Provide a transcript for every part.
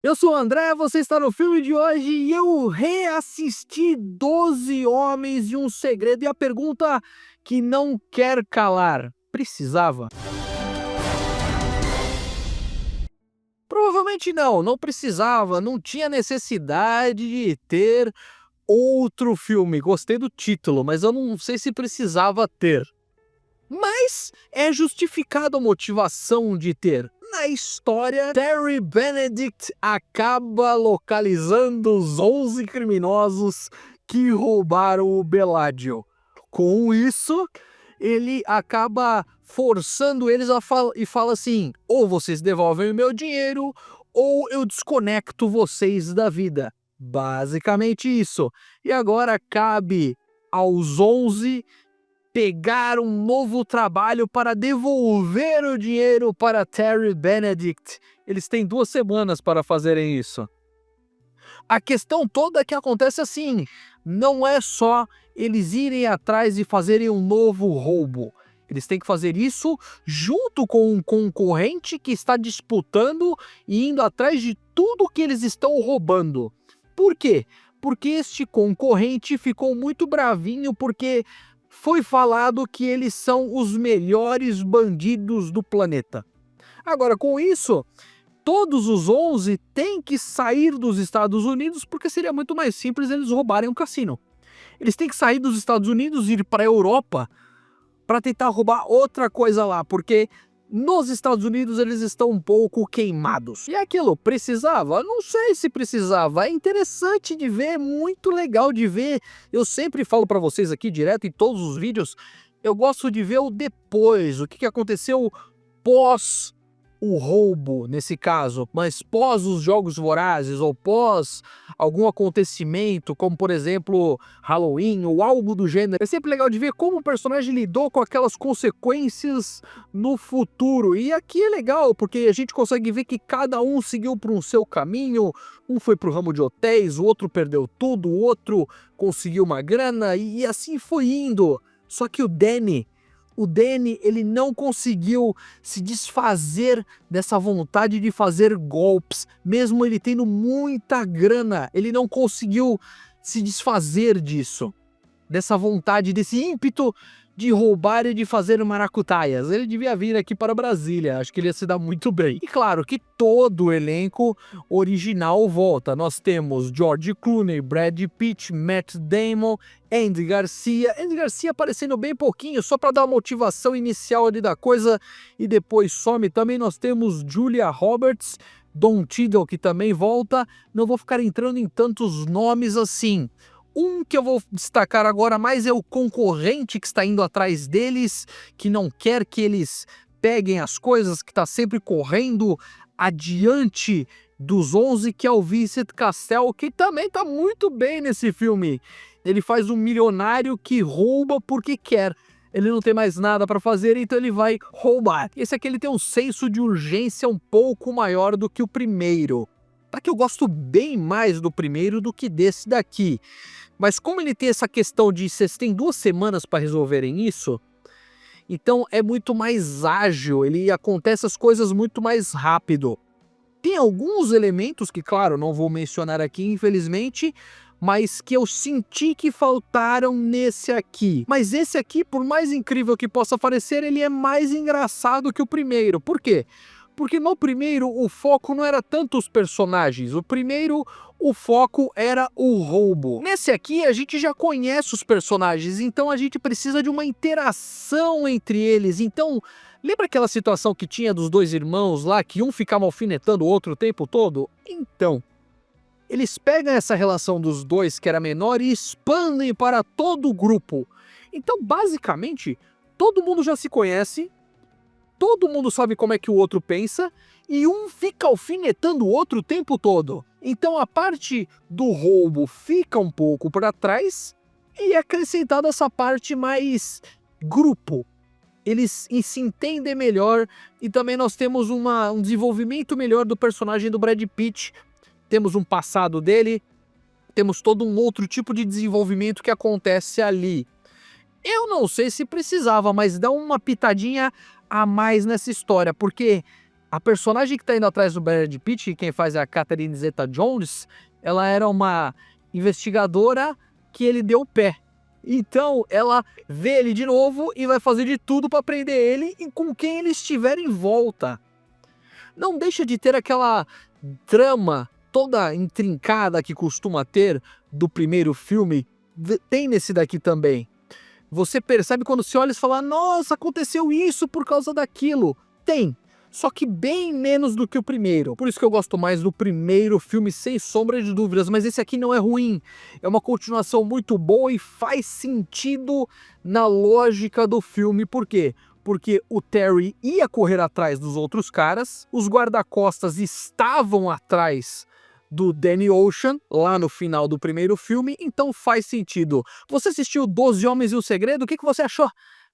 Eu sou o André, você está no filme de hoje e eu reassisti Doze Homens e um Segredo. E a pergunta que não quer calar: precisava? Provavelmente não, não precisava, não tinha necessidade de ter outro filme. Gostei do título, mas eu não sei se precisava ter. Mas é justificada a motivação de ter. Na história, Terry Benedict acaba localizando os 11 criminosos que roubaram o Bellagio. Com isso, ele acaba forçando eles e fala assim: ou vocês devolvem o meu dinheiro, ou eu desconecto vocês da vida. Basicamente isso. E agora cabe aos 11 pegar um novo trabalho para devolver o dinheiro para Terry Benedict. Eles têm 2 semanas para fazerem isso. A questão toda é que acontece assim, não é só eles irem atrás e fazerem um novo roubo. Eles têm que fazer isso junto com um concorrente que está disputando e indo atrás de tudo que eles estão roubando. Por quê? Porque este concorrente ficou muito bravinho porque foi falado que eles são os melhores bandidos do planeta. Agora, com isso, todos os 11 têm que sair dos Estados Unidos porque seria muito mais simples eles roubarem um cassino. Eles têm que sair dos Estados Unidos e ir para a Europa para tentar roubar outra coisa lá, porque nos Estados Unidos eles estão um pouco queimados. E aquilo, precisava? Não sei se precisava, é interessante de ver, é muito legal de ver. Eu sempre falo para vocês aqui direto em todos os vídeos, eu gosto de ver o depois, o que aconteceu pós o roubo, nesse caso, mas pós os Jogos Vorazes ou pós algum acontecimento, como por exemplo Halloween ou algo do gênero. É sempre legal de ver como o personagem lidou com aquelas consequências no futuro. E aqui é legal, porque a gente consegue ver que cada um seguiu para um seu caminho, um foi para o ramo de hotéis, o outro perdeu tudo, o outro conseguiu uma grana e assim foi indo. Só que o Danny, ele não conseguiu se desfazer dessa vontade de fazer golpes, mesmo ele tendo muita grana, ele não conseguiu se desfazer disso, dessa vontade, desse ímpeto de roubar e de fazer maracutaias. Ele devia vir aqui para Brasília, acho que ele ia se dar muito bem. E claro que todo o elenco original volta. Nós temos George Clooney, Brad Pitt, Matt Damon, Andy Garcia. Andy Garcia aparecendo bem pouquinho, só para dar a motivação inicial ali da coisa e depois some. Também nós temos Julia Roberts, Don Cheadle, que também volta. Não vou ficar entrando em tantos nomes assim. Um que eu vou destacar agora mais é o concorrente que está indo atrás deles, que não quer que eles peguem as coisas, que está sempre correndo adiante dos 11, que é o Vincent Cassel, que também está muito bem nesse filme. Ele faz um milionário que rouba porque quer. Ele não tem mais nada para fazer, então ele vai roubar. Esse aqui ele tem um senso de urgência um pouco maior do que o primeiro. Tá que eu gosto bem mais do primeiro do que desse daqui. Mas como ele tem essa questão de vocês têm 2 semanas para resolverem isso, então é muito mais ágil, ele acontece as coisas muito mais rápido. Tem alguns elementos que, claro, não vou mencionar aqui, infelizmente, mas que eu senti que faltaram nesse aqui. Mas esse aqui, por mais incrível que possa parecer, ele é mais engraçado que o primeiro. Por quê? Porque no primeiro o foco não era tanto os personagens, o foco era o roubo. Nesse aqui a gente já conhece os personagens, então a gente precisa de uma interação entre eles. Então, lembra aquela situação que tinha dos 2 irmãos lá, que um ficava alfinetando o outro o tempo todo? Então, eles pegam essa relação dos dois que era menor e expandem para todo o grupo. Então, basicamente, todo mundo já se conhece, todo mundo sabe como é que o outro pensa e um fica alfinetando o outro o tempo todo. Então a parte do roubo fica um pouco para trás e é acrescentada essa parte mais grupo. Eles se entendem melhor e também nós temos um desenvolvimento melhor do personagem do Brad Pitt. Temos um passado dele, temos todo um outro tipo de desenvolvimento que acontece ali. Eu não sei se precisava, mas dá uma pitadinha a mais nessa história, porque A personagem que tá indo atrás do Brad Pitt, quem faz é a Catherine Zeta-Jones, ela era uma investigadora que ele deu o pé. Então, ela vê ele de novo e vai fazer de tudo para prender ele e com quem ele estiver em volta. Não deixa de ter aquela trama toda intrincada que costuma ter do primeiro filme, tem nesse daqui também. Você percebe quando se olha e fala, nossa, aconteceu isso por causa daquilo. Tem, só que bem menos do que o primeiro. Por isso que eu gosto mais do primeiro filme, sem sombra de dúvidas, mas esse aqui não é ruim. É uma continuação muito boa e faz sentido na lógica do filme. Por quê? Porque o Terry ia correr atrás dos outros caras, os guarda-costas estavam atrás do Danny Ocean, lá no final do primeiro filme, então faz sentido. Você assistiu 12 Homens e um Segredo? O que você achou?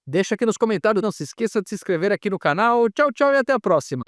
Deixa aqui nos comentários, não se esqueça de se inscrever aqui no canal. Tchau, tchau e até a próxima.